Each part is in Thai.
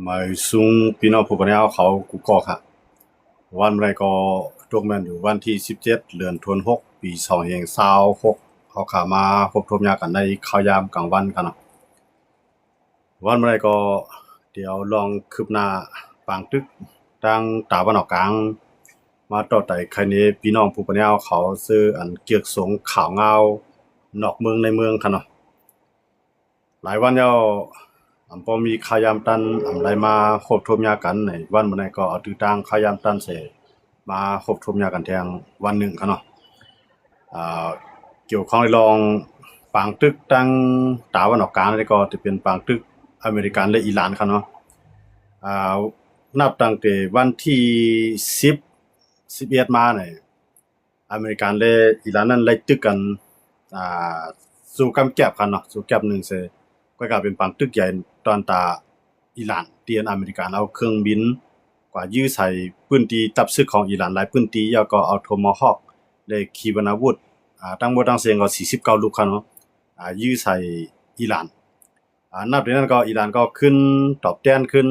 หมายซุงพี่น้องผู้ปกครองเขากูก็ค่ะวันไรก็ตกแม่นอยู่วันที่17เดือนธันวาคมปี2026เขาขามาพบทบยากันในข้าวยามกลางวันกันเนาะวันไรก็เดี๋ยวลองคืบหน้าปางตึกตั้งตาวันออกกลางมาต่อไต่ใครนี้พี่น้องผู้ปกครองเขาซื้ออันเกียกสงข่าวเงานอกเมืองในเมืองค่ะเนาะ หลายวันแล้วพอมีข่าวยามตันไรมาคบทบยากันในวันมื้อใดก็เอาตื้อตางข่าวยามตันเสมาคบทบยากันแทงวันหนึ่งค่ะเนาะอ่าเกี่ยวข้องในรองปางตึกตั้งตะวันออกกลางนี่ก็จะเป็นปางตึกอเมริกันและอิหร่านค่ะเนาะอ่านับตั้งแต่วันที่10 11มาเนี่ยอเมริกันและอิหร่านนั้นไล่ตึกกันอ่าสู่กำแก็บกันเนาะสู่แก็บหนึ่งเส ก็กลายเป็นปังตึกใหญ่ตอนตาอิหร่านเตียนอเมริกันเอาเครื่องบินกว่ายื้อใส่พื้นที่ตับซึกของอิหร่านหลายพื้นที่แล้วก็เอาโทมาฮอกและขีปนาวุธทั้งหมดทั้งเสียงก็49ลูกครับเนาะยื้อใส่อิหร่านนับจากนั้นก็อิหร่านก็ขึ้นตอบแต้นขึ้น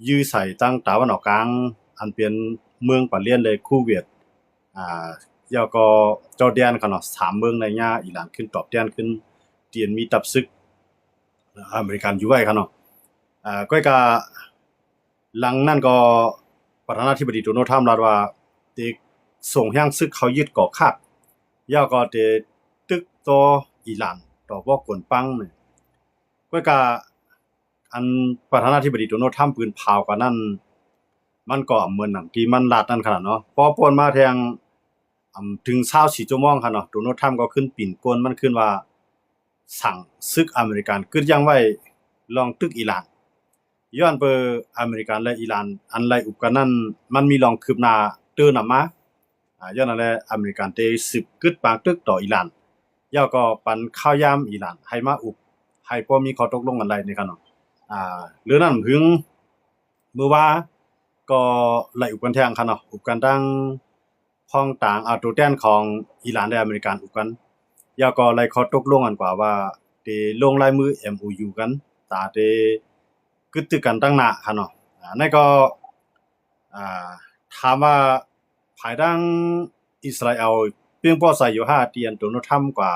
ยื้อใส่ตั้งตะวันออกกลางอันเป็นเมืองปะเลียนเลยคูเวตอ่าแล้วก็จอร์แดนครับเนาะ3เมืองในย่าอิหร่านขึ้นตอบแต้นขึ้นเตียนมีตับซึก อเมริกันอยู่ไว้ครับเนาะก็กะหลังนั่นก็ประธานาธิบดีโดนัลด์ทรัมป์ลาดว่าติส่งแรงศึกเขายึดเกาะคักยาวก็เตตึกต่ออิหร่านต่อบ่กวนปังนี่ก็กะอันประธานาธิบดีโดนัลด์ทรัมป์ปืนพาวกว่านั้นมันก็เหมือนหนังที่มันลาดนั่นขนาดเนาะพอป่วนมาแทงถึง24ชั่วโมงครับเนาะโดนัลด์ทรัมป์ก็ขึ้นปีนกลมันขึ้นว่า สั่งซึกอเมริกันกึดยังไว้ลองตึกอิหร่านย้อนเปออเมริกันและอิหร่านอันไลอุปกันนั้นมันมีลองคืบหน้าเตือนำมาย้อนนั่นแหละอเมริกันได้สืบกึดปางตึกต่ออิหร่านย่อก็ปันข้าวยามอิหร่านให้มาอุบให้พอมีข้อตกลงกันได้นี่ครับเนาะหรือนั้นถึงเมื่อว่าก็ไล่อุบกันแทงครับเนาะอุบกันตั้งพ้องต่างตัวแทนของอิหร่านและอเมริกันอุบกัน แล้วก็ไล่ข้อตกลงกันกว่าว่าได้ลงลายมือ MOU กันตาได้กึดตึกกันตั้งหน้าค่ะเนาะนั่นก็อ่าถามว่าภายดังอิสราเอลเพียงพอใส่อยู่5เตียนโดนัลด์ทรัมป์กว่า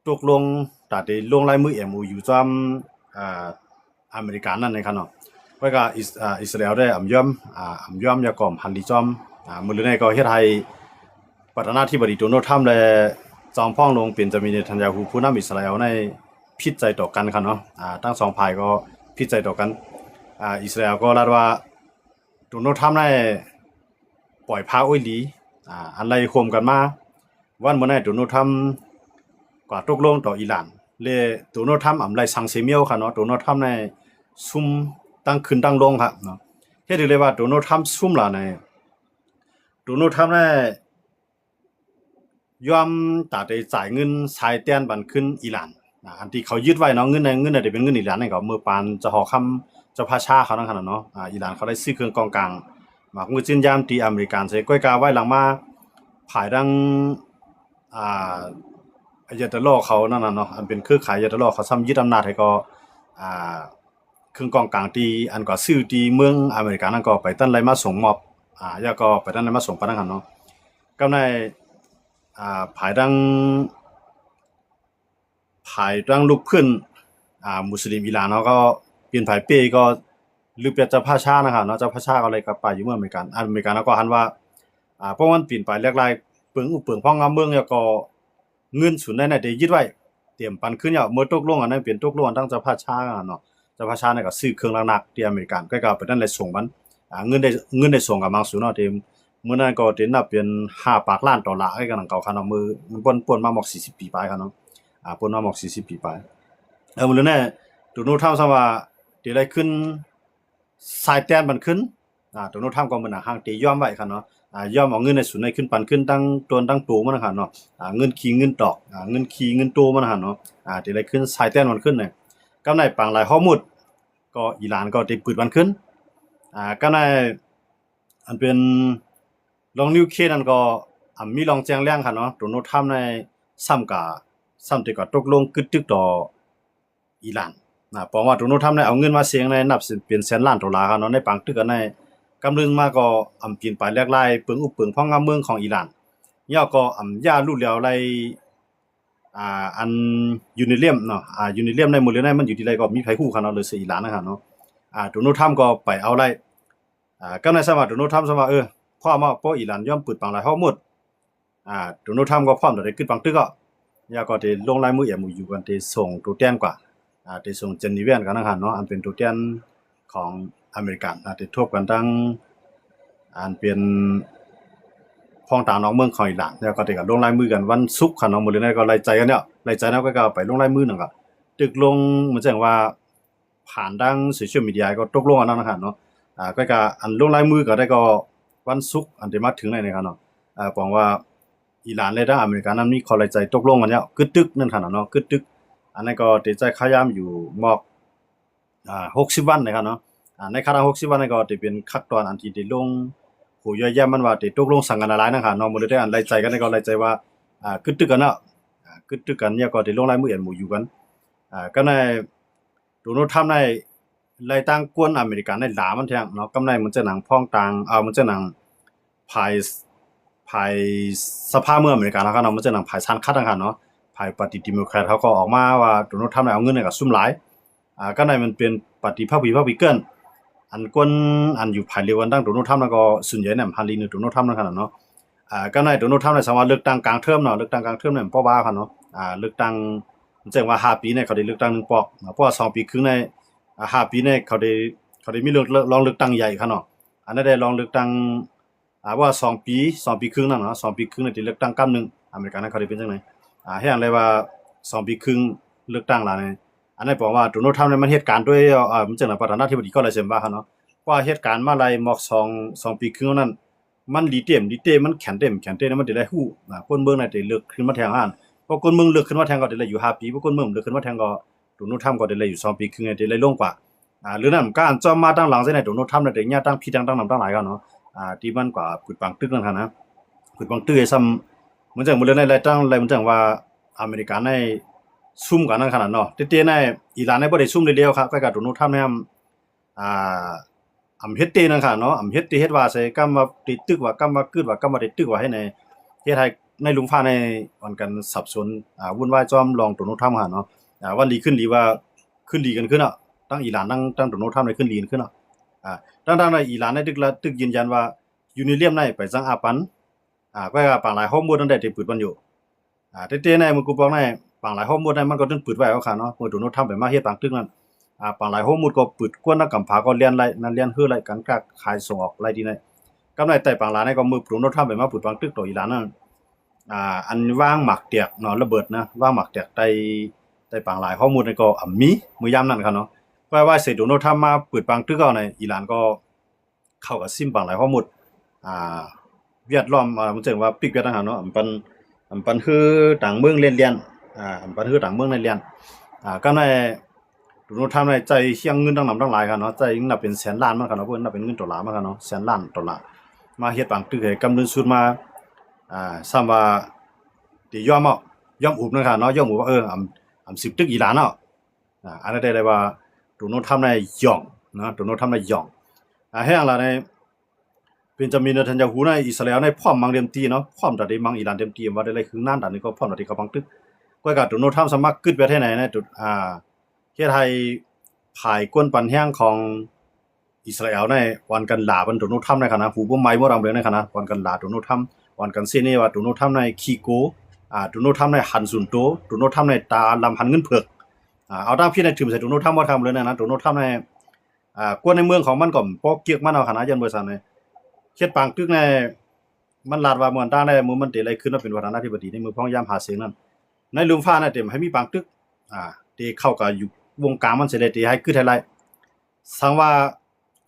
ตกลงตาได้ลงลายมือ MOU จำอเมริกันนั่นเลยค่ะเนาะแล้วก็อิสราเอลได้อำยอมยากอมหันดีจอมมื้อนี้ก็เฮ็ดให้ประธานาธิบดีโดนัลด์ทรัมป์และจอมพ่องลงเป็นจะมีเนทันยาฮูผู้นำอิสราเอลในผิดใจต่อกันครับเนาะทั้งสองฝ่ายก็ผิดใจต่อกันอิสราเอลก็ลาดว่าโดนัลด์ทรัมป์ได้ปล่อยพาอ้อยหลีอันไรโคมกันมาวันมื้อนั้นโดนัลด์ทรัมป์ก็ตกลงต่ออิหร่านและโดนัลด์ทรัมป์อำไรสังเสเมียวครับเนาะโดนัลด์ทรัมป์ได้ซุ่มตั้งขึ้นตั้งลงครับเนาะเฮ็ดให้เลยว่าโดนัลด์ทรัมป์ซุ่มล่ะในโดนัลด์ทรัมป์ได้ ยอมตาได้จ่ายเงินชายแดนบันขึ้นอิหร่านอันที่เขายึดไว้เนาะเงินน่ะได้เป็นเงินอิหร่านนี่ก็มือปานจะหอคำจะพาชาเขานั่นขนาดเนาะอิหร่านเขาได้ซื้อเครื่องกองกลางมากมือจินยามที่อเมริกันใส่ก้อยกาไว้หลังมาภายดังอ่าอายาตะลอเขานั่นน่ะเนาะอันเป็นเครือข่ายอายาตะลอเขาซ้ำยึดอำนาจให้ก็อ่าเครื่องกองกลางที่อันก็ซื้อที่เมืองอเมริกันนั่นก็ไปตั้นไรมาส่งมอบแล้วก็ไปตั้นไรมาส่งปานนั้นหั่นเนาะก็ในภายดังลุกขึ้นมุสลิมอิหร่านเขาก็เปลี่ยนภายเป้ก็หรือเปลี่ยนเจ้าพระชานะครับเนาะเจ้าพระชาก็เลยกลับไปอยู่เมืองอเมริกันเขาก็หันว่าเพราะมันเปลี่ยนไปแลกหลายเปิงอุเปิงพ้องงามเมืองแล้วก็เงินสุนได้ได้ยึดไว้เตรียมปันขึ้นแล้วเมื่อตกลงอันนั้นเปลี่ยนตกลงทั้งเจ้าพระชาเนาะเจ้าพระชาเนี่ยก็ซื้อเครื่องหนักๆที่อเมริกันก็ไปนั่นเลยส่งมันเงินได้ส่งกับมังสุเนาะที่มื้อนั้นก็ได้นับเป็น5ปากล้านดอลลาร์ให้กันเขาคันเอามือมันป่นมาหมอก40ปีไปครับเนาะป่นมาหมอก40ปีไปมื้อนั้นโดนัลด์ทรัมป์ว่าได้ได้ขึ้นสายแต้นมันขึ้นโดนัลด์ทรัมป์ก็มันห่างตียอมไว้ครับเนาะยอมเอาเงินในสุนให้ขึ้นปันขึ้นตั้งตนตั้งโตมันนะครับเนาะเงินขี้เงินตอกเงินขี้เงินโตมันนะครับเนาะได้ได้ขึ้นสายแต้นมันขึ้นเนี่ยกำในปางหลายฮอร์มุดก็อิหร่านก็ได้ปืนมันขึ้นกำในอันเป็นลองนิวเคลียร์นั่นก็มีลองแจ้งแรงค่ะเนาะโดนัลด์ทรัมป์ในซ้ำที่ก็ตกลงกึดตึกต่ออิหร่าน เพราะว่าโดนัลด์ทรัมป์ได้เอาเงินมาเสียงในนับเป็นแสนล้านดอลลาร์ครับเนาะในปังตึกกันในกำลึงมาก็อำกินไปแลกไล่ปึงอุปึงพ่องงามเมืองของอิหร่านย่อก็ย่าลู่แล้วไลอันยูนิเลียมเนาะยูนิเลียมในหมดเลยมันอยู่ที่ไรก็มีไผฮู้ครับเนาะเลยสิอิหร่านนะครับเนาะโดนัลด์ทรัมป์ก็ไปเอาไล่ก็ในสมัยโดนัลด์ทรัมป์สมัยพ่อมาเพราะอิหร่านย่อมปึดปังหลายเฮาหมดโดนัลด์ทรัมป์ก็พร้อมจะได้ขึ้นปังตึกก็ย่าก็ได้ลงลายมือMOUกันได้ส่งตัวแทนกว่าได้ส่งเจนีเวียนกันนะครับเนาะอันเป็นตัวแทนของอเมริกันได้ทบกันทั้งอันเป็นพ้องต่างน้องเมืองของอิหร่านแล้วก็ได้กันลงลายมือกันวันศุกร์ครับเนาะมื้อนี้ก็ไล่ใจกันเนี่ยไล่ใจแล้วก็ไปลงลายมือนั่นก็ตึกลงเหมือนจังว่าผ่านทางโซเชียลมีเดียก็ตกลงกันนะครับเนาะก็อันลงลายมือก็ได้ก็วันศุกร์อันที่มาถึงได้นะครับเนาะบอกว่าอิหร่านและทางอเมริกันนั้นมีข้อไล่ใจตกลงกันแล้วกึดตึกนั่นครับเนาะกึดตึกอันนั้นก็ได้ใจขยามอยู่มอก60วันนะครับเนาะในคณะ60วันนั้นก็ได้เป็นขั้นตอนอันที่ได้ลงโหย่อยแย่มันว่าได้ตกลงสั่งกันหลายนะครับเนาะมื้อนี้อันไล่ใจกันก็ไล่ใจว่ากึดตึกกันเนาะกึดตึกกันเนี่ยก็ได้ลงลายมือMOUกันก็ในโดนัลด์ทรัมป์ในไล่ตั้งกวนอเมริกันในหลามันแท้เนาะกำในมันจะหนังพ้องต่างมันจะหนังภายสภาเมืองอเมริกันนะครับเนาะมันจะหนังภายสันคัดนะครับเนาะภายปฏิเดโมแครตเขาก็ออกมาว่าโดนัลด์ทรัมป์เอาเงินให้กับซุ่มหลายก็ในมันเป็นปฏิภาควิเกิลอันกวนอันอยู่ภายเรียกว่าดังโดนัลด์ทรัมป์แล้วก็ส่วนใหญ่เนี่ยฮันลีนโดนัลด์ทรัมป์นะครับเนาะก็ในโดนัลด์ทรัมป์เนี่ยสามารถเลือกตั้งกลางเทอมเนาะเลือกตั้งกลางเทอมเนี่ยเพราะว่าครับเนาะเลือกตั้งมันแจ้งว่า5ปีเนี่ยเขาได้เลือกตั้ง1ปอกเพราะว่า2ปีครึ่งใน5ปีเนี่ยเขาได้มีลองเลือกตั้งใหญ่ครับเนาะอันนั้นได้ลองเลือกตั้งว่า2ปีครึ่งนั่นเนาะ2ปีครึ่งเนี่ยได้เลือกตั้งกำนึงอเมริกันนั้นเขาได้เป็นจังได๋ให้อันเลยว่า2ปีครึ่งเลือกตั้งล่ะเนี่ยอันนั้นบอกว่าโดนัลด์ทรัมป์เนี่ยมันเหตุการณ์ด้วยมันจังประธานาธิบดีก็เลยเซ็นว่าครับเนาะว่าเหตุการณ์มาไล่มอก2ปีครึ่งนั้นมันดีเต็มมันแข็งเต็มมันได้ฮู้คนเมืองน่ะได้เลือกขึ้นมาแทนอันพอคนเมืองเลือกขึ้นมาแทนก็ได้อยู่5ปีพอคนเมืองเลือกขึ้นมาแทนก็โดนัลด์ทรัมป์ก็ได้อยู่2ปีครึ่งได้ลงกว่าหรือนั้นการจอมมาตั้งหลังใส่ในโดนัลด์ทรัมป์ได้ญาตั้งพี่ตั้งนำตั้งหลายกันเนาะที่มันกว่าปึดปังตึกนั่นครับนะปึดปังตึกไอ้ซ้ำเหมือนจังมื้อเลยในตั้งอะไรเหมือนจังว่าอเมริกันในซุ่มกันนั่นขนาดเนาะเต้ๆในอิหร่านในบ่ได้ซุ่มเดียวครับก็โดนัลด์ทรัมป์เนี่ยเฮ็ดเตนั่นค่ะเนาะเฮ็ดว่าใส่กำว่าติดตึกว่ากำว่ากึดว่ากำว่าได้ตึกว่าให้ในเฮ็ดให้ในหลุมฟ้าในวันกันสับสนวุ่นวายจอมลองโดนัลด์ทรัมป์ค่ะเนาะวันดีขึ้นดีว่าขึ้นดีกันขึ้นเนาะตั้งอิหร่านตั้งโดนัลด์ทรัมป์ได้ขึ้นดีขึ้นเนาะตั้งในอิหร่านในตึกยืนยันว่ายูนิเลียมในไปจังอาปันก็ปางหลายข้อมูลนั้นได้ปืดมันอยู่เต้ๆในมึงกูบอกในปางหลายข้อมูลนั้นมันก็ตึ้งปืดไว้เอาค่ะเนาะเมื่อโดนัลด์ทรัมป์ไปมาเฮ็ดปางตึกนั้นปางหลายข้อมูลก็ปืดกวนนักกำพาก็เรียนไรนั่นเรียนฮื้อไรกันกะขายส่งออกไรดีในกำไรแต่ปางหลายในก็มือโดนัลด์ทรัมป์ไปมาปืดปางตึกต่ออิหร่านนั้นอันว่างหมักเตียกเนาะระเบิดนะว่างหมักเตียกใต้ปางหลายข้อมูลในก็มีมื้อยามนั้นครับเนาะว่าเสร็จโดนัลด์ทรัมป์มาปืดปางตึกเอาในอิหร่านก็เข้ากับซิมปางหลายข้อมูลเวียดล้อมมันจังว่าปิกเวียดนามเนาะอันปันคือต่างเมืองเรียนอันปันคือต่างเมืองเรียนก็ในโดนัลด์ทรัมป์ในใจเฮียงเงินตั้งหลายครับเนาะใจนับเป็นแสนล้านมันครับเนาะเพิ่นนับเป็นเงินดอลลาร์มันครับเนาะแสนล้านดอลลาร์มาเฮ็ดปางตึกให้กำเนิดสุดมาซ้ำว่าที่ยอมอุบนั่นครับเนาะยอมอุบว่าสิบตึกอิหร่านเนาะอันนั้นได้ว่าโดนัลด์ทรัมป์ในย่องนะโดนัลด์ทรัมป์ในย่องให้อันล่ะในเป็นจามินเนทันยาฮูในอิสราเอลในพร้อมมังเต็มที่เนาะพร้อมตัดได้มังอิหร่านเต็มที่ว่าได้เลยคือนานตอนนี้ก็พร้อมตัดที่เขาบังตึกก็โดนัลด์ทรัมป์สามารถกึดไปที่ไหนในจุดเฮ็ดให้ภายกวนปันแห้งของอิสราเอลในวันกันหลาบันโดนัลด์ทรัมป์ในขณะผู้บ่ไม้บ่รำเลยในขณะวันกันหลาโดนัลด์ทรัมป์วันกันเซนี่ว่าโดนัลด์ทรัมป์ในขี้โกโดนัลด์ทรัมป์ในหันสุนโตโดนัลด์ทรัมป์ในตาลำหันเงินเผือกเอาตามพี่ในถึมใส่โดนัลด์ทรัมป์บ่ทำเลยนะโดนัลด์ทรัมป์ในกวนในเมืองของมันก็ปอกเกียกมันเอาขนาดยันบริษัทในเฮ็ดปางตึกในมันลาดว่าเมืองต่างได้มือมันเตอะไรขึ้นว่าเป็นประธานาธิบดีในมือพ้องยามหาเสียงนั้นในลุมฟ้าน่ะเต็มให้มีปางตึกที่เข้ากับอยู่วงการมันสิได้ที่ให้คือไทยไลสังว่า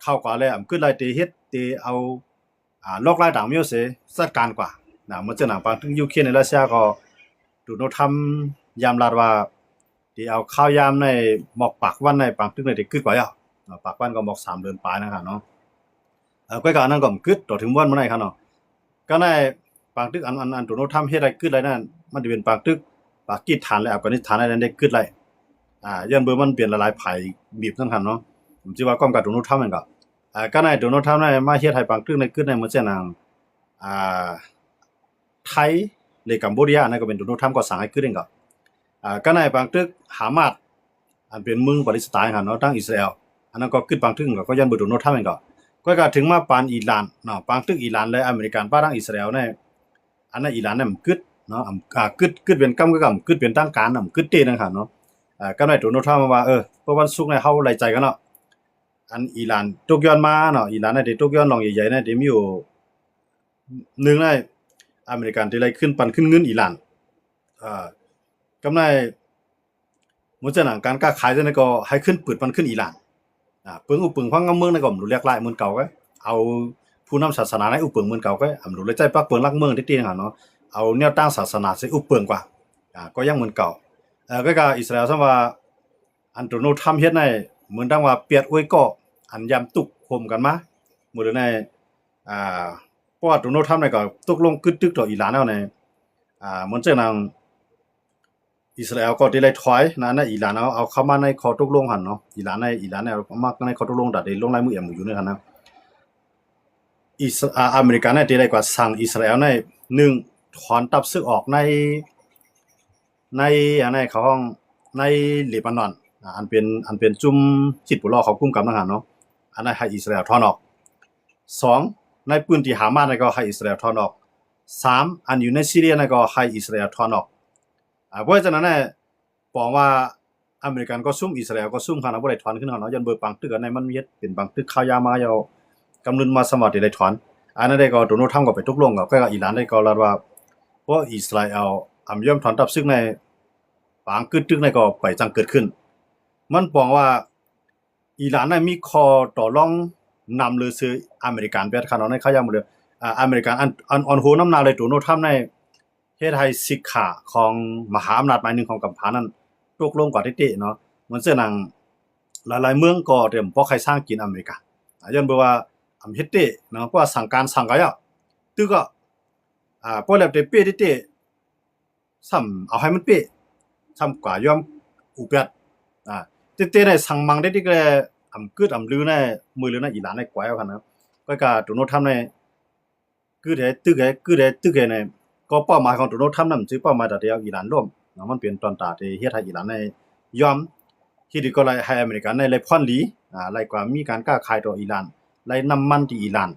เข้ากับแล้วคือไลที่เฮ็ดที่เอาลอกลายต่างมีเสจัดการกว่ามันจะหนังปางตึกยูเครนในรัสเซียก็โดนัลด์ทรัมป์ยามลาดว่าที่เอาข้าวยามในหมอกปากวันในปางตึกในที่คือกว่าปากวันก็หมอก3เดือนปลายนะครับเนาะก็อันนั้นก็กึดต่อถึงวันมื้อไหนครับเนาะก็ในปางตึกอันโดนัลด์ทรัมป์เฮ็ดได้กึดไรนั่นมันสิเป็นปางตึกปากีสถานและอัฟกานิสถานได้กึดไร ยันเบอร์มันเปลี่ยนหลายๆไผบีบนั่นคั่นเนาะผมสิว่าก้อมกับโดนัลด์ทรัมป์นั่นก็ก็ในโดนัลด์ทรัมป์ในมาเฮ็ดให้บางตึกในกึดในมื้อเช้านางอ่าไทยหรือกัมพูชานั่นก็เป็นโดนัลด์ทรัมป์ก็สั่งให้กึดเองก็ก็ในบางตึกฮามาสอันเป็นเมืองปาเลสไตน์คั่นเนาะทางอิสราเอลอันนั้นก็กึดบางตึกก็ยันเบอร์โดนัลด์ทรัมป์เองก็ถึงมาปานอิหร่านเนาะบางตึกอิหร่านและอเมริกันป้าทางอิสราเอลในอันนั้นอิหร่านนั้นกึดเนาะกึดเป็นกำกึดเป็นทางการน่ะกึดเตนั่นคั่นเนาะก็ในโดนัลด์ทรัมป์ว่าเพราะวันศุกร์เนี่ยเฮาไล่ใจกันเนาะอันอิหร่านตกย้อนมาเนาะอิหร่านเนี่ยตกย้อนลองใหญ่ๆเนี่ยที่มีอยู่หนึ่งในอเมริกันที่ไล่ขึ้นปันขึ้นเงินอิหร่านกำไรมื้อจังหนังการค้าขายจังได๋ก็ให้ขึ้นปืดปันขึ้นอิหร่านปึงอุปึงพังกำเมืองในก็รู้เรียกหลายเหมือนเก่าก็เอาผู้นำศาสนาในอุปึงเหมือนเก่าก็รู้เลยใจปักเปิงลักเมืองที่ๆเนาะเอาแนวตั้งศาสนาใส่อุปึงกว่าก็ยังเหมือนเก่าก็อิสราเอลซั่นว่าอันโดนัลด์ทรัมป์เฮ็ดในเหมือนดังว่าเปียดอวยก็อันยามตุกโฮมกันมามื้อในเพราะว่าโดนัลด์ทรัมป์นี่ก็ตกลงกึดตึกต่ออิหร่านแล้วในเหมือนจังนั้นอิสราเอลก็ได้ไล่ถอยนะอิหร่านเอาเข้ามาในข้อตกลงหั่นเนาะอิหร่านเนี่ยมาในข้อตกลงได้ลงลายมือMOUในหั่นนะอเมริกันเนี่ยได้กว่าสั่งอิสราเอลใน1ถอนทัพศึกออกในอันไหนเขาห้องในเลบานอนอันเป็นจุ่มจิตบุรอเขากุมกับทหารเนาะอันนั้นให้อิสราเอลถอนออก2ในพื้นที่ฮามาสก็ให้อิสราเอลถอนออก3อันอยู่ในซีเรียก็ให้อิสราเอลถอนออกเพราะฉะนั้นเนี่ยบอกว่าอเมริกันก็ซุ่มอิสราเอลก็ซุ่มคั่นน่ะบ่ได้ถอนขึ้นเนาะยันเบอร์บางตึกอันไหนมันเฮ็ดเป็นบางตึกข่าวยามายาวกำลังมาสมัครได้ถอนอันนั้นได้ก็โดนัลด์ทรัมป์ก็ไปตกลงกับอิหร่านได้ก็แล้วว่าเพราะอิสราเอลยอมถอนทัพศึกในบางกึดตึกในก็ไปจังเกิดขึ้นมันบอกว่าอิหร่านน่ะมีข้อต่อรองนำหรือซื้ออเมริกันแบบคั่นเนาะในข่าวยามหมดเลยอเมริกันอันโหนำหน้าเลยโดนัลด์ทรัมป์ในเฮ็ดให้สิกขาของมหาอำนาจหมายหนึ่งของกัมพูชานั้นตกลงกว่าเตะๆเนาะเหมือนเสื้อหนังหลายๆเมืองก็เตรียมบ่ใครสร้างกินอเมริกาย้อนบ่ว่าเฮ็ดเตะเนาะเพราะว่าสั่งการสั่งก็ยตึกก็พอแล้วแต่เป๊ะเตะซ้ำเอาให้มันเป๊ะซ้ำกว่ายอมอุปัดเตะๆในสั่งมังได้ที่ก็กึดลือในมือลือในอิหร่านในกว่าเอาคั่นนะก็โดนัลด์ทรัมป์ในกึดให้ตึกให้ในก็เป้าหมายของโดนัลด์ทรัมป์นั้นคือเป้าหมายที่เอาอิหร่านร่วมเนาะมันเป็นตอนตาที่เฮ็ดให้อิหร่านในยอมที่ก็ไล่ให้อเมริกันในไล่ผ่อนหลีไล่กว่ามีการค้าขายต่ออิหร่านไล่น้ำมันที่อิหร่าน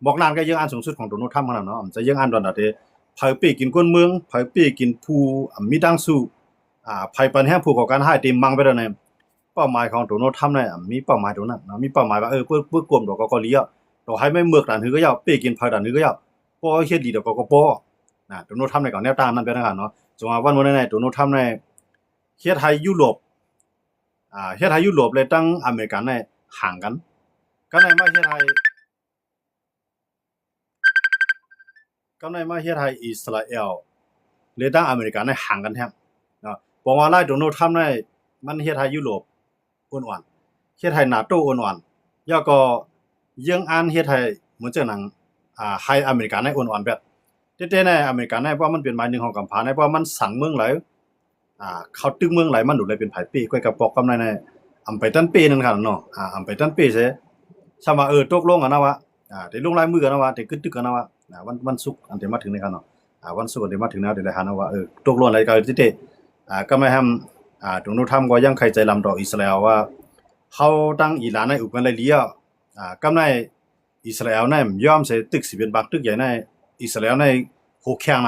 บอกนานก็ยังอันสูงสุดของโดนัลด์ทรัมป์นั่นเนาะจะยังอันตอนที่ไผปี้กินก้นเมืองไผปี้กินผู้มีดังสู้ไผปันแห่งผู้ก่อการร้ายที่มังไปแล้วเนี่ยเป้าหมายของโดนัลด์ทรัมป์เนี่ยมีเป้าหมายตรงนั้นเนาะมีเป้าหมายว่าเพื่อกลุ่มดอกก็ลีอ่ะต่อให้ไม่เมือกด่านหือก็ยาวปี้กินไผด่านหือก็ยาวบ่เฮ็ดดีดอกก็บ่โดนัลด์ทรัมป์เนี่ยก็แนวตามนั้นไปนะครับเนาะจังว่าวันมื้อนั้นโดนัลด์ทรัมป์เนี่ยเฮ็ดให้ยุโรปเลยตั้งอเมริกันเนี่ยห่างกันก็ในมาเฮ็ดให้อิสราเอลเลยตั้งอเมริกันเนี่ยห่างกันแท้เนาะบอกว่าไล่โดนัลด์ทรัมป์เนี่ยมันเฮ็ดให้ยุโรปอ่อนๆเฮ็ดให้ NATO อ่อนๆแล้วก็ยังอันเฮ็ดให้เหมือนจังหนังให้อเมริกันเนี่ยอ่อนๆแบบเต้ๆในอเมริกันเนี่ยเพราะมันเป็นหมายหนึ่งของกัมพูชาเนี่ยเพราะมันสั่งเมืองหลายเขาตึกเมืองหลายมันดูเลยเป็นไผปี้ก้อยกับปอกกำในไปตั้นปีนั่นคั่นเนาะไปตั้นปีเสซะว่าตกลงกันนะว่าได้ลงลายมือกันนะว่าได้กึดตึกกันนะว่าวันศุกร์อันที่มาถึงนี่คั่นเนาะวันศุกร์อันที่มาถึงแล้วได้หานะว่าตกลงอะไรกันติก็ไม่ทำโดนัลด์ทรัมป์ก็ยังใครใจลำต่ออิสราเอลว่าเขาตั้งอิหร่านในอุกันเลยเลียกำในอิสราเอลเนี่ยยอมเสตึกสิเป็นบักตึกใหญ่ในอิสราเอลในโหแข็ง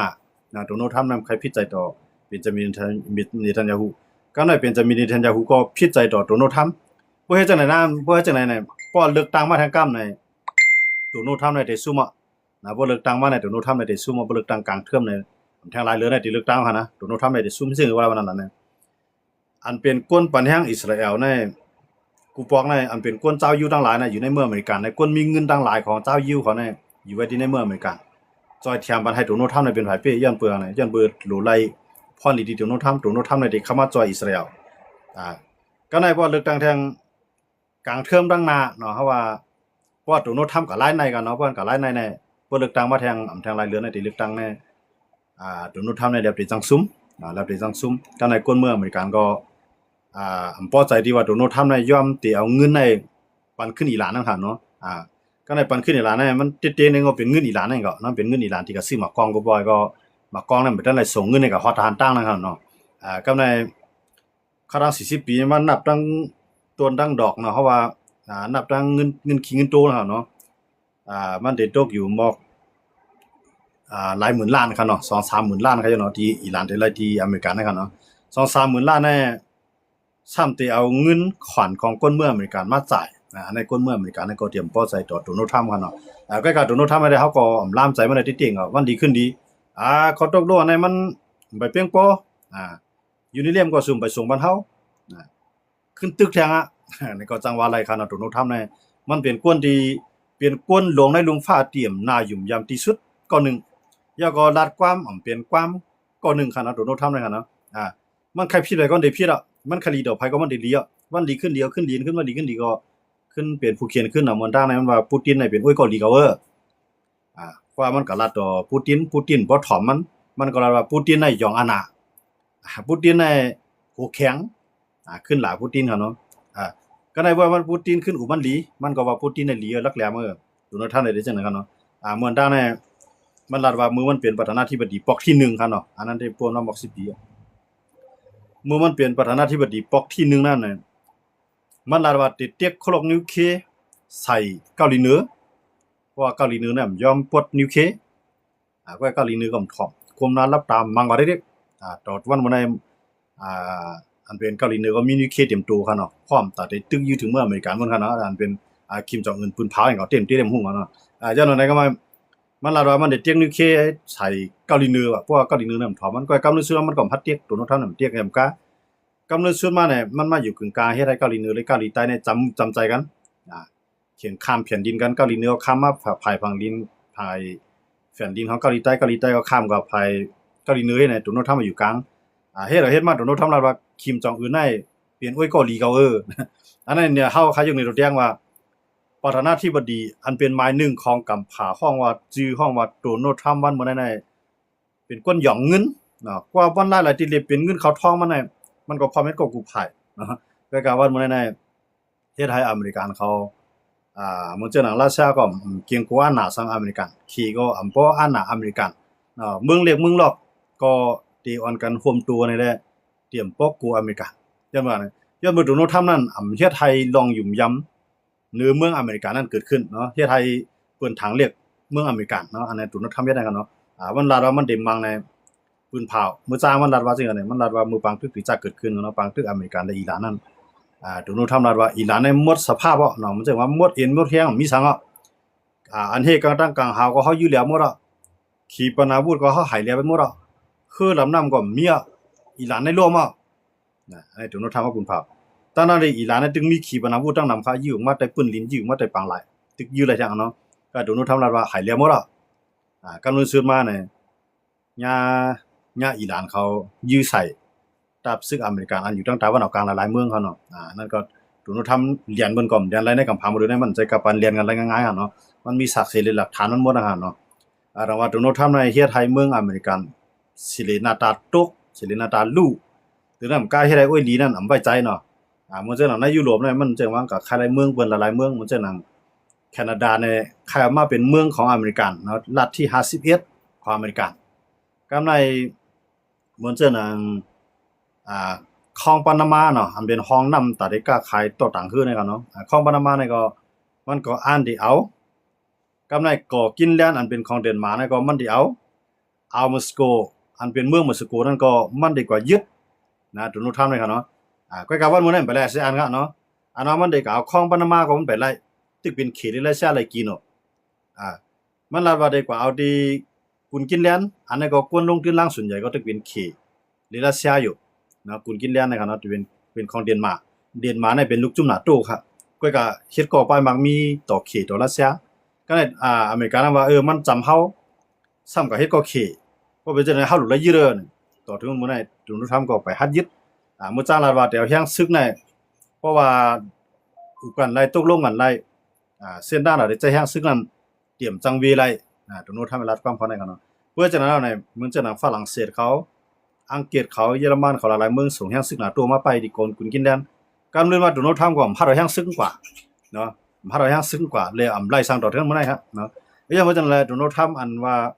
โดนัลด์ทรัมป์นำใครผิดใจต่อเป็นจามินเนทันยาฮูก็น่ะเป็นจามินเนทันยาฮูก็ผิดใจต่อโดนัลด์ทรัมป์บ่เฮ็ดจังได๋พอเลือกตั้งมาทางกำในโดนัลด์ทรัมป์ได้ซุ่มบ่เลือกตั้งมาในโดนัลด์ทรัมป์ได้ซุ่มบ่เลือกตั้งกลางเทอมในทางหลายเหลือในที่เลือกตั้งหั่นนะโดนัลด์ทรัมป์ได้ซุ่มซื่อว่าวันนั้นน่ะอันเป็นก้นปัญหาอิสราเอลในกูบอกในอันเป็นก้นเจ้ายิวทั้งหลายอยู่ในเมืองอเมริกันในก้นมีเงินทั้งหลายของเจ้ายิวเขาอยู่ไว้ที่ในเมืองอเมริกันจอยเทียมบันให้โดนัลด์ทรัมป์เป็นไผเป้ย้อนเปลืองย้อนเบิดหลูไล่พรดีๆโดนัลด์ทรัมป์ในเด็กเข้ามาจอยอิสราเอลก็ในบ่เลือกตั้งทางกลางเทอมดังหน้าเนาะเพราะว่าโดนัลด์ทรัมป์ก็หลายในกันเนาะเพิ่นก็หลายในบ่เลือกตั้งมาทางหลายเหลือในที่เลือกตั้งในโดนัลด์ทรัมป์ในแบบที่จังซุ่มก็ในก้นเมืองอเมริกันก็ อำพอใจที่ว่าโดนัลด์ทรัมป์เนี่ยยอมที่เอาเงินในปันขึ้นอิหร่านนั่นค่ะเนาะก็ในปันขึ้นอิหร่านเนี่ยมันเต๊ๆนึงก็เป็นเงินอิหร่านนั่นก็เนาะเป็นเงินอิหร่านที่ก็ซื้อหมากกองก็บ่อยก็หมากกองนั้นบ่ทันได้ส่งเงินให้กับฮอดทหารต่างนั่นค่ะเนาะก็ในคราว40ปีมันนับตั้งต้นตั้งดอกเนาะเพราะว่านับตั้งเงินขี้เงินโตนะครับเนาะมันได้ตกอยู่หมอกหลายหมื่นล้านครับเนาะ2-3หมื่นล้านครับเนาะที่อิหร่านได้ไล่ที่อเมริกานะครับเนาะ2-3หมื่นล้านเนี่ยซ้ำที่เอาเงินขวัญของคนเมืองอเมริกันมาจ่ายในคนเมืองอเมริกันนั่นก็เตรียมพอใจต่อโดนัลด์ทรัมป์ครับเนาะก็โดนัลด์ทรัมป์ไม่ได้เขาก็ล่ามใจมาได้ที่เก่งวันดีขึ้นดีเขาตกลงในมันไปเพียงพอยูนิเลียมก็สุ่มไปส่งบ้านเฮาขึ้นตึกแทงนี่ก็จังว่าอะไรครับเนาะโดนัลด์ทรัมป์เนี่ยมันเป็นกวนที่เป็นกวนหลวงในลุงฟ้าเตรียมน่ายุ่มยามที่สุดก็หนึ่งแล้วก็รัดความเป็นความก็หนึ่งครับเนาะโดนัลด์ทรัมป์เนี่ยครับเนาะมันใครผิดอะไรก็ได้ผิดอ่ะมันคดีดอกไผก็มันได้ดีอ่ะวันดีขึ้นเดียวขึ้นดีขึ้นวันดีขึ้นดีก็ขึ้นเป็นผู้เขียนขึ้นน่ะมันด้านในมันว่าปูตินน่ะเป็นโอ้ยก็ลีกาเวอร์ว่ามันก็รัดต่อปูตินบ่ถ่อมมันก็รัดว่าปูตินน่ะยองอานาปูตินน่ะหูแข็งขึ้นหลาปูตินครับเนาะก็ได้ว่ามันปูตินขึ้นอุมันหลีมันก็ว่าปูตินน่ะหลีลักแหลมดูนะท่านได้จังนั้นครับเนาะเหมือนด้านในมันรัดว่ามือมันเป็นประธานาธิบดีปอกที่1ครับเนาะอันนั้นได้ปวนมาบอก10ปีเมื่อมันเปลี่ยนประธานาธิบดีปอกที่1นั่นน่ะมันลาว่าติดเตียกโคลกนิวเคลียร์ใส่เกาหลีเหนือเพราะว่าเกาหลีเหนือเนี่ยยอมปลดนิวเคลียร์ก็เกาหลีเหนือก็ถอมคุมนั้นรับตามมังว่าได้ตอดวันในอันเป็นเกาหลีเหนือก็มีนิวเคลียร์เต็มตัวครับเนาะพร้อมตัดได้ตึกอยู่ถึงเมื่ออเมริกันมันครับเนาะอันเป็นคิมจองอึนปืนเผาให้เขาเต็มหุ่งเนาะเจ้าหน่อยก็มันลาว่ามันได้เตียกนิวเคลียร์ใส่เกาหลีเหนือเพราะว่าเกาหลีเหนือเนี่ยถอมมันก็กำลังซื้อมันก็พัดเตียกตัวโน้นเท่านั้นเตียกแฮมกากำเนิดส่วนมาเนี่ยมันมาอยู่กึ่งกลางเฮ็ดให้เกาหลีเหนือและเกาหลีใต้เนี่ยจำใจกันเขียนข้ามแผ่นดินกันเกาหลีเหนือข้ามมาภายฝั่งดินภายแผ่นดินของเกาหลีใต้ก็ข้ามกับภายเกาหลีเหนือเนี่ยโดนัลด์ทรัมป์มาอยู่กลางเฮ็ดมาโดนัลด์ทรัมป์ว่าคิมจองอึนได้เปลี่ยนอ้วยเกาหลีเกาอันนั้นเนี่ยเฮาอยู่ในตัวอย่างว่าประธานาธิบดีอันเป็นหมายหนึ่งของกำผาห้องว่าชื่อห้องว่าโดนัลด์ทรัมป์วันมื้อนั้นเป็นก้นหยองเงินกว่าวันหลายๆที่เป็นเงินเขาทองมันก็พอแม่นก็กูภายก็กะว่ามื้อนั้นเฮ็ดให้อเมริกันเขามื้อเจ้าหนังราชาก็เกียงกว่าหน้าสังอเมริกันขี่ก็อำป้ออันหน้าอเมริกันเมืองเล็กเมืองลอกก็ตีออนกันร่วมตัวนี่แหละเตรียมปกกูอเมริกันจังว่าย้อนบ่โดนัลด์ทรัมป์นั้นเฮ็ดให้ลองยุ่มยำเหนือเมืองอเมริกันนั้นเกิดขึ้นเนาะเฮ็ดให้เปิ้นทางเรียกเมืองอเมริกันเนาะอันนั้นโดนัลด์ทรัมป์เฮ็ดได้กันเนาะมันลาดว่ามันเต็มมังในปืนเผามื้อจ้างมันรัดว่าจังได๋มันรัดว่ามือปังทึกที่จะเกิดขึ้นเนาะปังทึกอเมริกันและอิหร่านนั้นโดนัลด์ทรัมป์รัดว่าอิหร่านเนี่ยหมดสภาพเนาะมันจังว่าหมดเอ็นหมดแฮงมีสังอันเฮกตั้งกลางหาวก็เฮาอยู่แล้วหมดขีปนาวุธก็เฮาหายแล้วไปหมดคือลำน้ำก็มีอิหร่านในร่วมไอ้โดนัลด์ทรัมป์ว่าปืนเผาตอนนั้นอิหร่านเนี่ยจึงมีขีปนาวุธตั้งนำค่าอยู่มาแต่ปืนลิ้นอยู่มาแต่ปังหลายตึกอยู่หลายจังเนาะก็โดนัลด์ทรัมป์รัดว่าหายแล้วหมดกำลังซื้อมาเนี่ยญาอิหร่านเขายื้อใส่ตับซึกอเมริกันอันอยู่ตั้งตะวันออกกลางหลายๆเมืองเขาเนาะนั่นก็โดนัลด์ทรัมป์เรียนเบิ่นก่อมเรียนอะไรในกำพาบ่ได้มันใจกับปันเรียนกันอะไรง่ายๆเนาะมันมีศักดิ์ศรีหลักฐานมันหมดเนาะระว่าโดนัลด์ทรัมป์ในเฮ็ดให้เมืองอเมริกันสิเลนาตาตกสิเลนาตาลู่ถึงนำกาเฮ็ดให้โอ้ยลีนั่นไว้ใจเนาะมันจังในยุโรปเนี่ยมันจังว่าก็คล้ายๆเมืองเปิ้นหลายๆเมืองมันจังแคนาดาเนี่ยคล้ายมาเป็นเมืองของอเมริกันเนาะรัฐที่51ของอเมริกันกำในเหมือนเจ้านั้นคลองปานามาเนาะอันเป็นห้องนำตาได้กล้าขายต่อต่างคือนี่กันเนาะคลองปานามานี่ก็มันก็อ่านได้เอากำในก่อกินแลนด์อันเป็นของเดนมาร์กนี่ก็มันได้เอามอสโกอันเป็นเมืองมอสโกนั่นก็มันได้กว่ายึดโดนัลด์ทรัมป์นี่กันเนาะก็กะว่ามื้อนั้นไปแล้วสิอันก็เนาะอันนั้นมันได้ก็เอาคลองปานามาก็มันไปไล่ตึกเป็นเขตได้ไล่ซะไล่กินเนาะมันลาดว่าได้กว่าเอาที่กุนกินแลนด์อันนี้ก็กวนลงที่ล่างส่วนใหญ่ก็ตึกเป็นเขตหรือรัสเซียอยู่นะกุนกินแลนด์นะครับเนาะที่เป็นของเดนมาร์กเนี่ยเป็นลูกจุ่มหน้าโตครับก็เฮ็ดก่อไปมักมีต่อเขตต่อรัสเซียก็ได้อเมริกันว่ามันจำเฮาซ้ำกับเฮ็ดก่อเขตก็เป็นจังได๋เฮาหลุดละยืเด้อต่อถึงมื้อนั้นโดนัลด์ทรัมป์ก็ไปฮัดยึดมื้อจ้างลาดว่าแต่แฮงซึกในเพราะว่าอุกันไล่ตกลงกันไล่เส้นด้านได้ใจแฮงซึกนั้นเตรียมจังเวไล่โดนัลด์ทรัมป์รัฐความพอได้กันเนาะเพื่อฉะนั้นแล้วในเมืองจังฝรั่งเศสเขา อังกฤษเขาเยอรมันเขาหลายๆเมืองส่งแห่งซึกหนาตัวมาไปดิโกนกุนกินแดนกำเนิดว่าโดนัลด์ทรัมป์ก็พาเราแห่งซึ้งกว่าเนาะพาเราแห่งซึ้งกว่าเลยไล่สร้างต่อเทื่อมื้อไหนครับเนาะอย่างว่าจังได๋โดนัลด์ทรัมป์อันว่า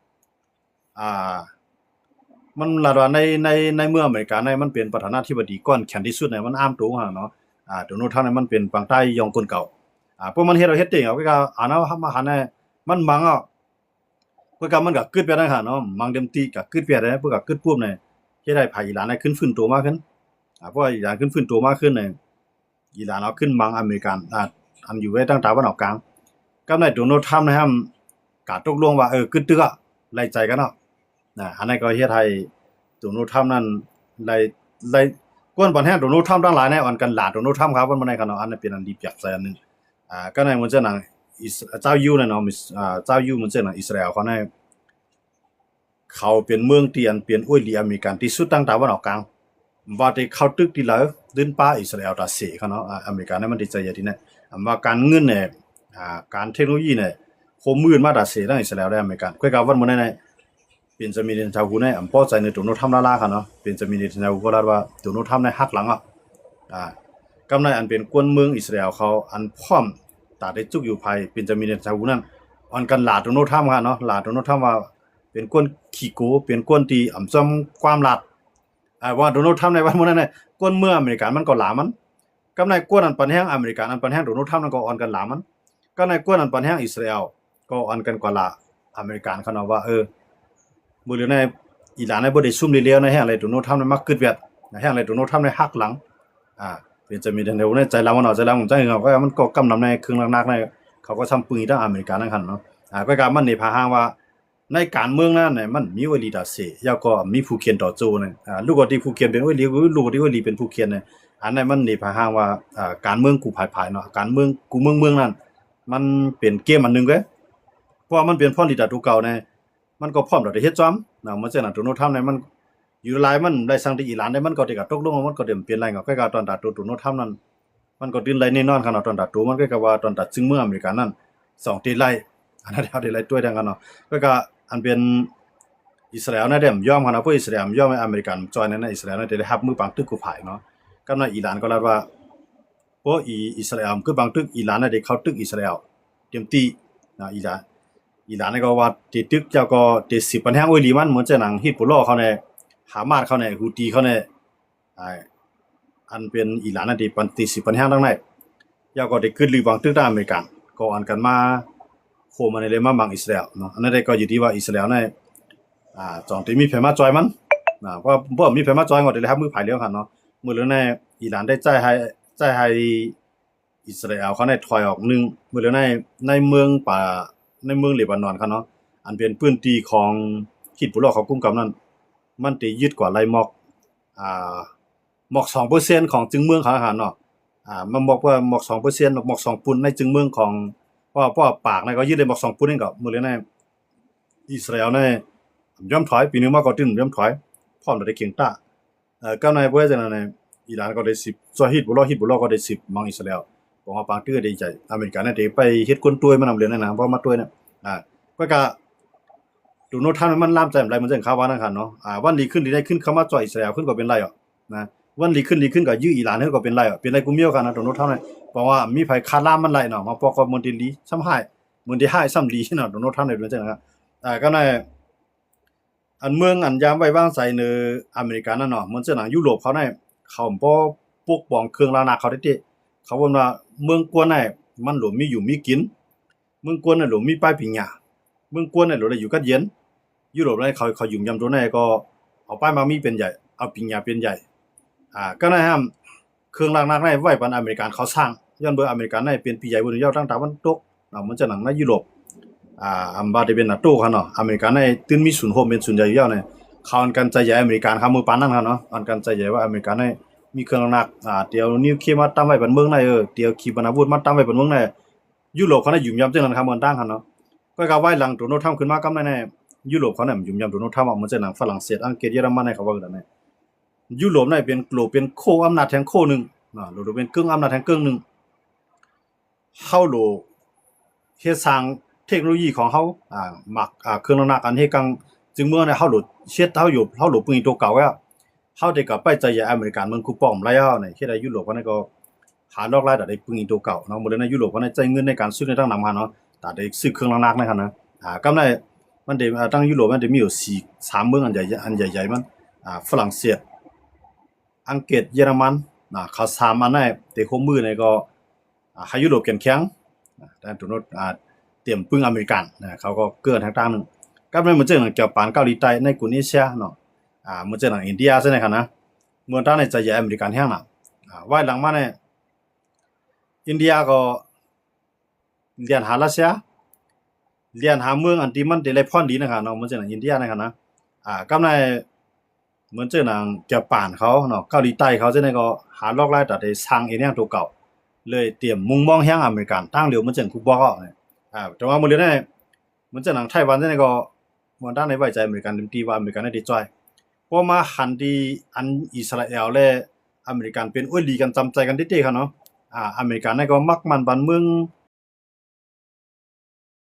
อ่ามันลาดว่าในเมืองอเมริกาในมันเป็นประธานาธิบดีก่อนแข็งที่สุดในมันอ้ามตัวหั่นเนาะโดนัลด์ทรัมป์มันเป็นปางใต้ยองคนเก่าพวกมันเฮ็ดเราเฮ็ดเองเอาก็อันเอามาหันให้มันมังอ่ะพวกมันก็กึดไปนั่นค่ะเนาะมังเต็มที่ก็กึดไปได้พวกก็กึดปุ๊บเนี่ยเฮ็ดให้ภาคอีหลานได้ขึ้นฟื้นตัวมากขึ้นเพราะว่าอีหลานขึ้นฟื้นตัวมากขึ้นเนี่ยอีหลานเอาขึ้นมังอเมริกันอันอยู่ไว้ตั้งตะวันออกกลางก็ได้โดนัลด์ทรัมป์นะครับก็ตกลงว่ากึดตึกอ่ะไล่ใจกันเนาะอันนั้นก็เฮ็ดให้โดนัลด์ทรัมป์นั้นไล่กวนปัญหาโดนัลด์ทรัมป์ทั้งหลายในอันกันหลาโดนัลด์ทรัมป์ครับมันในกันเนาะอันนั้นเป็นอันดีเปรียบใจอันนึงก็ในมันจะหนังเจ้าอยู่เนี่ยเนาะเจ้าอยู่มันจะหนังอิสราเอลเขาในเขาเป็นเมืองที่อันเป็นอ้วยลีอเมริกันที่สุดตั้งตะวันออกกลางว่าที่เขาตึกที่แล้วเดินป่าอิสราเอลตาเสเขาเนาะอเมริกันนั้นมันดีใจอย่างที่เนี่ยว่าการเงินเนี่ยการเทคโนโลยีเนี่ยโคมืดมาตาเสทั้งอิสราเอลและอเมริกันคุยกับวันมื้อนั้นเนี่ยเป็นจะมีเดนชาวฮูเนี่ยพอใจในโดนัลด์ทรัมป์ลาๆค่ะเนาะเป็นจะมีเดนชาวฮูก็ลาว่าโดนัลด์ทรัมป์ในหักหลังกำในอันเป็นกวนเมืองอิสราเอลเขาอันพร้อมตาได้จุกอยู่ภายเป็นจะมีเดนชาวฮูนั้นอันกันหลาโดนัลด์ทรัมป์ค่ะเนาะหลาโดนัลด์ทรัมป์ว่าเป็นกวนขี้โกเป็นกวนที่อำซ้ำความลัดว่าโดนัลด์ทรัมป์ในวันมื้อนั้นเนี่ยกวนเมืองอเมริกันมันก็หลามันกำในกวนอันปันแห้งอเมริกันอันปันแห้งโดนัลด์ทรัมป์นั้นก็อ่อนกันหลามันก็ในกวนอันปันแห้งอิสราเอลก็อ่อนกันกว่าละอเมริกันเขาเนาะว่ามื้อนี้ในอีหลานในบ่ได้ซุ่มเลี้ยวๆในแห้งอะไรโดนัลด์ทรัมป์มักกึดแวดในแห้งอะไรโดนัลด์ทรัมป์ในหักหลังเป็นจะมีแต่แนวในใจเรามันเนาะใจเราผมใจเขาก็มันก็กำนำในเครื่องนักๆในเขาก็ทำปืนทางอเมริกันนั่นคั่นเนาะก็การมันนี่พาหางว่าในการเมืองนั้นเนี่ยมันมีวลีดาเสแล้วก็มีผู้เขียนต่อโจเนี่ยลูกที่ผู้เขียนเป็นวลีลูกที่วลีเป็นผู้เขียนเนี่ยอันนั้นมันนี่พาหางว่าการเมืองกูภายๆเนาะการเมืองกูเมืองนั้นมันเป็นเกมอันนึงเด้เพราะมันเป็นพรลีดาตัวเก่าเนี่ยมันก็พร้อมได้เฮ็ดจ้อมนะมันจังนั้นโดนัลด์ทรัมป์เนี่ยมันอยู่หลายมันได้สั่งที่อิหร่านได้มันก็ได้ก็ตกลงมันก็เต็มเปลี่ยนไรก็ตอนตัดตัวโดนัลด์ทรัมป์นั้นมันก็ดิ้นไรแน่นอนคั่นเนาะตอนตัดตัวมันก็ว่าตอนตัดซึ่งเมืองอเมริกันนั้น2ตีไล่อันนั้นเอาได้ไล่ด้วยดังกันเนาะก็อันเป็นอิสราเอลนะเด้ยอมคั่นเนาะพวกอิสราเอลยอมให้อเมริกันจอยในอิสราเอลได้รับมือปังตึกกูภายเนาะกำในอิหร่านก็ลาว่าพวกอิสราเอลคือบางตึกอิหร่านได้เข้าตึกอิสราเอลเต็มที่นะอิหร่านนี่ก็ว่าที่ตึกเจ้าก็ที่10ปันแห่งอ้อยลีมันเหมือนจะหนังฮิซบุลลอฮ์เขาเนี่ยฮามาสเขาเนี่ยฮูตีเขาเนี่ยอันเป็นอิหร่านนั่นที่ปันที่10ปันแห่งทั้งนั้นยาก็ได้ขึ้นลือบางตึกทางอเมริกันก็อันกันมาโคมาในเลยมาบางอิสราเอลเนาะอันนั้นได้ก็อยู่ที่ว่าอิสราเอลเนี่ยจองที่มีไผมาจอยมันเพราะบ่มีไผมาจอยก็ได้รับมือภายเดียวกันเนาะมื้อแล้วในอิหร่านได้จ่ายให้อิสราเอลเขาได้ถอยออกนึงมื้อแล้วในเมืองเลบานอนเขาเนาะอันเป็นพื้นที่ของฮิซบุลลอฮ์เขากุมกำนั้นมันได้ยึดกว่าไล่ม็อกม็อก 2% ของจึงเมืองเขาเนาะมันบอกว่าม็อก 2% ม็อก2ปุ่นในจึงเมืองของเพราะปากนะก็ยึดได้ม็อก2ปุ่นนี่ก็มื้อแล้วในอิสราเอลเนี่ยยอมถอยปีนึงมาก็ตึงยอมถอยพร้อมได้เคียงตาก็ในบ่จังนั้นเนี่ยอิหร่านก็ได้10ซอฮิซบุลลอฮ์ก็ได้10มังอิสราเอลบอกว่าปางตื้อดีใจอเมริกันน่ะได้ไปเฮ็ดคนตัวยมันนำเรียนนั่นน่ะเพราะมาตัวยเนี่ยก็โดนัลด์ทรัมป์มันลามใจอะไรมันจังข่าวว่านั่นคั่นเนาะวันดีขึ้นดีได้ขึ้นเข้ามาจ่อยอิสราเอลขึ้นก็เป็นไรอ่ะนะวันดีขึ้นก็ยื้ออิหร่านให้ก็เป็นไรอ่ะเป็นไรกูเมียวกันนะโดนัลด์ทรัมป์เนี่ยเพราะว่ามีไผคาดลามมันไรเนาะมาปอกก็มันดีลีซ้ำหายมันได้หายซ้ำดีเนาะโดนัลด์ทรัมป์เนี่ยเป็นจังนะครับก็ในอันเมืองอันยามไว้วางใจในอเมริกันนั่นเนาะมันจะหนังยุโรปเขาเนี่ยเขาบ่ปกป้องเครื่องรานาเขาได้ติเขาว่าเมืองกวนน่ะมันหลวมีอยู่มีกินเมืองกวนน่ะหลวมีป้ายปิญญาเมืองกวนน่ะหลวได้อยู่กับเย็นยุโรปเนี่ยเขายุ่มยำตัวไหนก็เอาป้ายมามีเป็นใหญ่เอาปิญญาเป็นใหญ่ก็ได้ห้ามเครื่องรางนักในไว้ปันอเมริกันเขาสร้างย้อนเบอร์อเมริกันเนี่ยเป็นปีใหญ่บนยอดตั้งตะวันตกมันจะหนังในยุโรปอันบาดเป็นNATOคั่นเนาะอเมริกันเนี่ยตื่นมีศูนย์โฮมเป็นศูนย์ใหญ่ยาวเนี่ยเขาอันกันใจใหญ่อเมริกันเขามือปานนั้นคั่นเนาะอันกันใจใหญ่ว่าอเมริกันเนี่ยมีเครื่องรางนักเดี๋ยวนิวเคลียร์มาตั้งไว้บนเมืองในเดี๋ยวขีปนาวุธมาตั้งไว้บนเมืองในยุโรปเขาเนี่ยยุ่มยำจังนั้นครับมันตั้งคั่นเนาะก็ไว้หลังโดนัลด์ทรัมป์ขึ้นมากำในยุโรปเขาเนี่ยยุ่มยำโดนัลด์ทรัมป์มันจะหนังฝรั่งเศสอังกฤษเยอรมันให้เขาว่ากันเนี่ยยุโรปเนี่ยเป็นโกลเป็นโคอำนาจแห่งโคนึงหรือเป็นกึ่งอำนาจแห่งกึ่งนึงเฮาโลเฮ็ดสร้างเทคโนโลยีของเฮามักเครื่องรางนักอันเฮ็ดกังจึงเมื่อเนี่ยเฮาโลเฮ็ดเฮาอยู่เฮาโลปืนตัวเก่าแล้ว เฮาได้ก็ไปใจอเมริกันเมืองคูปองหลายเฮานี่เฮ็ดให้ยุโรปว่านี่ก็หาลอกลายได้ปึงอีตัวเก่าเนาะบ่ได้ในยุโรปว่าในใจเงินในการซื้อในทางนำมาเนาะตาได้ซื้อเครื่องหนักๆนะครับนะกำไรมันได้ทางยุโรปมันได้มีอยู่4 3เมืองอันใหญ่ๆมันฝรั่งเศสอังกฤษเยอรมันเขา3อันนั้นได้ครบมือนี่ก็ให้ยุโรปแข็งแข็งแต่ตัวโน้ตเตรียมปึงอเมริกันเขาก็เกินทางด้านนึงก็มันเหมือนเจ้าเกี่ยวปานเกาหลีใต้ในกุนเอเชียเนาะเหมือนเจ้าอินเดียใช่ไหมครับนะเมืองด้านในใจอเมริกันแห้งน่ะว่าหลังมาเนี่ยอินเดียก็เรียนหารัสเซียเรียนหาเมืองอันที่มันได้รับพรดีนะครับเนาะเหมือนเจ้าอินเดียนะครับนะก็ในเหมือนเจ้าเกี่ยวปานเขาเนาะเกาหลีใต้เขาจะได้ก็หาลอกไล่แต่ได้สร้างเองอย่างตัวเก่าเลยเตรียมมุ่งมองแห้งอเมริกันตั้งเร็วเหมือนเจ้าคุกบอกเนี่ยแต่ว่ามื้อนี้เนี่ยเหมือนเจ้าไต้หวันจะได้ก็มันด้านในไว้ใจอเมริกันเต็มที่ว่าอเมริกันได้ดีจ้อยเพราะมาหันที่อันอิสราเอลและอเมริกันเป็นอ้วยลีกันจำใจกันติๆครับเนาะอเมริกันนี่ก็มักมันบ้านเมือง